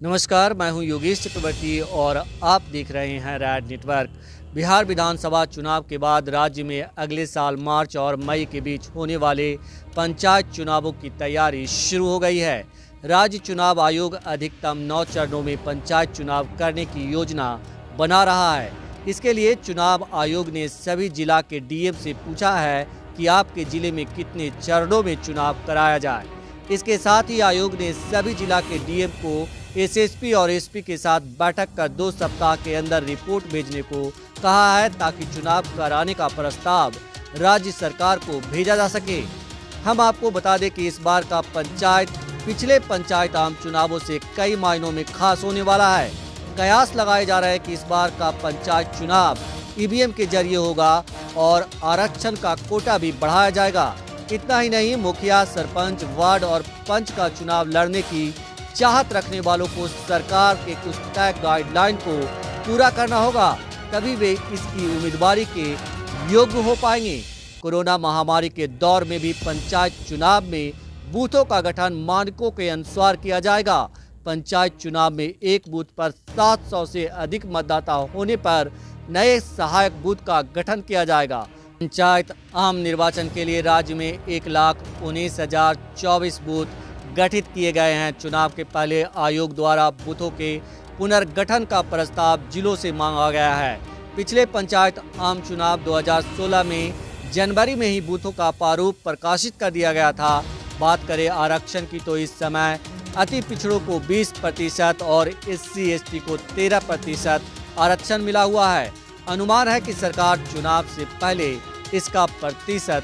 नमस्कार, मैं हूं योगेश चक्रवर्ती और आप देख रहे हैं रैड नेटवर्क। बिहार विधानसभा चुनाव के बाद राज्य में अगले साल मार्च और मई के बीच होने वाले पंचायत चुनावों की तैयारी शुरू हो गई है। राज्य चुनाव आयोग अधिकतम 9 चरणों में पंचायत चुनाव करने की योजना बना रहा है। इसके लिए चुनाव आयोग ने सभी जिला के डीएम से पूछा है कि आपके जिले में कितने चरणों में चुनाव कराया जाए। इसके साथ ही आयोग ने सभी जिला के डीएम को एसएसपी और एसपी के साथ बैठक कर 2 सप्ताह के अंदर रिपोर्ट भेजने को कहा है, ताकि चुनाव कराने का प्रस्ताव राज्य सरकार को भेजा जा सके। हम आपको बता दें कि इस बार का पंचायत पिछले पंचायत आम चुनावों से कई मायनों में खास होने वाला है। कयास लगाए जा रहे हैं कि इस बार का पंचायत चुनाव ईवीएम के जरिए होगा और आरक्षण का कोटा भी बढ़ाया जाएगा। इतना ही नहीं, मुखिया, सरपंच, वार्ड और पंच का चुनाव लड़ने की चाहत रखने वालों को सरकार के कुछ तय गाइडलाइन को पूरा करना होगा, तभी वे इसकी उम्मीदवारी के योग्य हो पाएंगे। कोरोना महामारी के दौर में भी पंचायत चुनाव में बूथों का गठन मानकों के अनुसार किया जाएगा। पंचायत चुनाव में एक बूथ पर 700 से अधिक मतदाता होने पर नए सहायक बूथ का गठन किया जाएगा। पंचायत आम निर्वाचन के लिए राज्य में 1,19,024 बूथ गठित किए गए हैं। चुनाव के पहले आयोग द्वारा बूथों के पुनर्गठन का प्रस्ताव जिलों से मांगा गया है। पिछले पंचायत आम चुनाव 2016 में जनवरी में ही बूथों का प्रारूप प्रकाशित कर दिया गया था। बात करें आरक्षण की तो इस समय अति पिछड़ों को 20% और SC/ST को 13% आरक्षण मिला हुआ है। अनुमान है कि सरकार चुनाव से पहले इसका प्रतिशत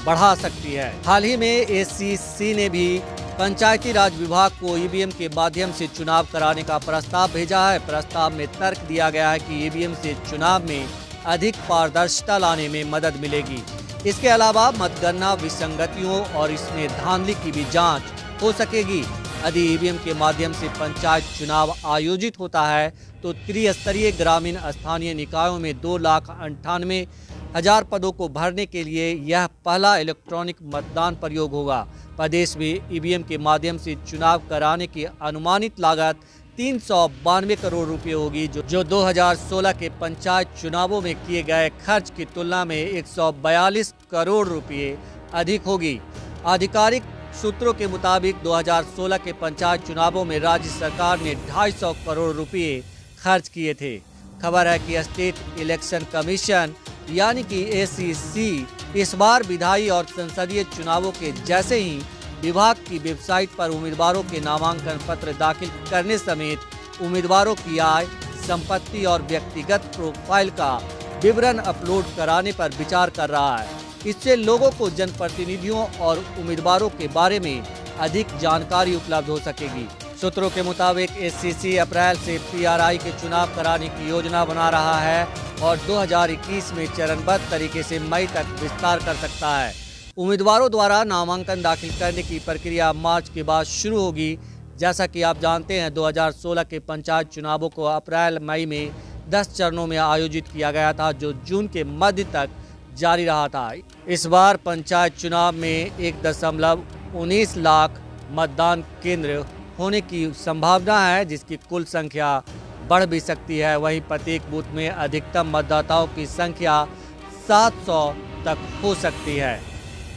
बढ़ा सकती है। हाल ही में ACC ने भी पंचायती राज विभाग को ईवीएम के माध्यम से चुनाव कराने का प्रस्ताव भेजा है। प्रस्ताव में तर्क दिया गया है कि ईवीएम से चुनाव में अधिक पारदर्शिता लाने में मदद मिलेगी। इसके अलावा मतगणना विसंगतियों और इसमें धांधली की भी जांच हो सकेगी। यदि ईवीएम के माध्यम से पंचायत चुनाव आयोजित होता है तो त्रिस्तरीय ग्रामीण स्थानीय निकायों में 2,98,000 पदों को भरने के लिए यह पहला इलेक्ट्रॉनिक मतदान प्रयोग होगा। प्रदेश में ईवीएम के माध्यम से चुनाव कराने की अनुमानित लागत 392 करोड़ रुपए होगी, जो 2016 के पंचायत चुनावों में किए गए खर्च की तुलना में 142 करोड़ रुपए अधिक होगी। आधिकारिक सूत्रों के मुताबिक 2016 के पंचायत चुनावों में राज्य सरकार ने 250 करोड़ रुपए खर्च किए थे। खबर है कि स्टेट इलेक्शन कमीशन यानी कि ACC इस बार विधायी और संसदीय चुनावों के जैसे ही विभाग की वेबसाइट पर उम्मीदवारों के नामांकन पत्र दाखिल करने समेत उम्मीदवारों की आय, संपत्ति और व्यक्तिगत प्रोफाइल का विवरण अपलोड कराने पर विचार कर रहा है। इससे लोगों को जनप्रतिनिधियों और उम्मीदवारों के बारे में अधिक जानकारी उपलब्ध हो सकेगी। सूत्रों के मुताबिक ACC अप्रैल से PRI के चुनाव कराने की योजना बना रहा है और 2021 में चरणबद्ध तरीके से मई तक विस्तार कर सकता है। उम्मीदवारों द्वारा नामांकन दाखिल करने की प्रक्रिया मार्च के बाद शुरू होगी। जैसा कि आप जानते हैं, 2016 के पंचायत चुनावों को अप्रैल मई में 10 चरणों में आयोजित किया गया था, जो जून के मध्य तक जारी रहा था। इस बार पंचायत चुनाव में 1.19 लाख मतदान केंद्र होने की संभावना है, जिसकी कुल संख्या बढ़ भी सकती है। वहीं प्रत्येक बूथ में अधिकतम मतदाताओं की संख्या 700 तक हो सकती है।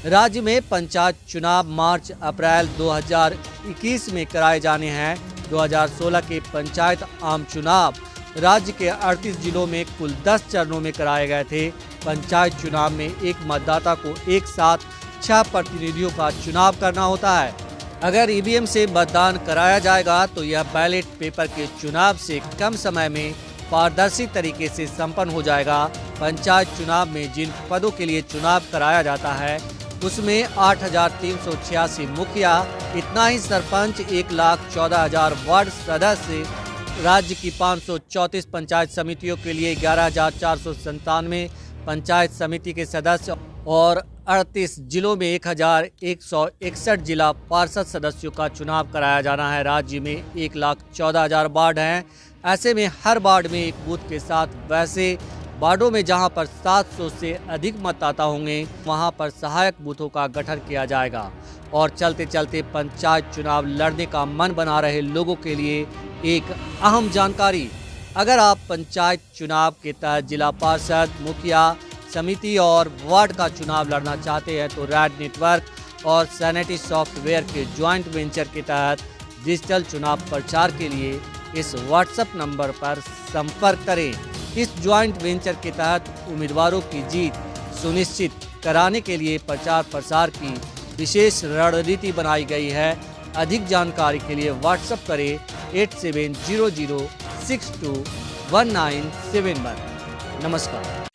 राज्य में पंचायत चुनाव मार्च अप्रैल 2021 में कराए जाने हैं। 2016 के पंचायत आम चुनाव राज्य के 38 जिलों में कुल 10 चरणों में कराए गए थे। पंचायत चुनाव में एक मतदाता को एक साथ 6 प्रतिनिधियों का चुनाव करना होता है। अगर ईवीएम से मतदान कराया जाएगा तो यह बैलेट पेपर के चुनाव से कम समय में पारदर्शी तरीके से संपन्न हो जाएगा। पंचायत चुनाव में जिन पदों के लिए चुनाव कराया जाता है उसमें 8,386 मुखिया, इतना ही सरपंच, 1,14,000 वार्ड सदस्य, राज्य की 534 पंचायत समितियों के लिए 11,497 पंचायत समिति के सदस्य और 38 जिलों में 1,161 जिला पार्षद सदस्यों का चुनाव कराया जाना है। राज्य में 1,14,000 वार्ड हैं। ऐसे में हर वार्ड में एक बूथ के साथ वैसे वार्डों में जहां पर 700 से अधिक मतदाता होंगे वहां पर सहायक बूथों का गठन किया जाएगा। और चलते चलते पंचायत चुनाव लड़ने का मन बना रहे लोगों के लिए एक अहम जानकारी, अगर आप पंचायत चुनाव के तहत जिला पार्षद, मुखिया, समिति और वार्ड का चुनाव लड़ना चाहते हैं तो रैड नेटवर्क और सैनिटी सॉफ्टवेयर के ज्वाइंट वेंचर के तहत डिजिटल चुनाव प्रचार के लिए इस व्हाट्सएप नंबर पर संपर्क करें। इस ज्वाइंट वेंचर के तहत उम्मीदवारों की जीत सुनिश्चित कराने के लिए प्रचार प्रसार की विशेष रणनीति बनाई गई है। अधिक जानकारी के लिए व्हाट्सएप करें 8700621971। नमस्कार।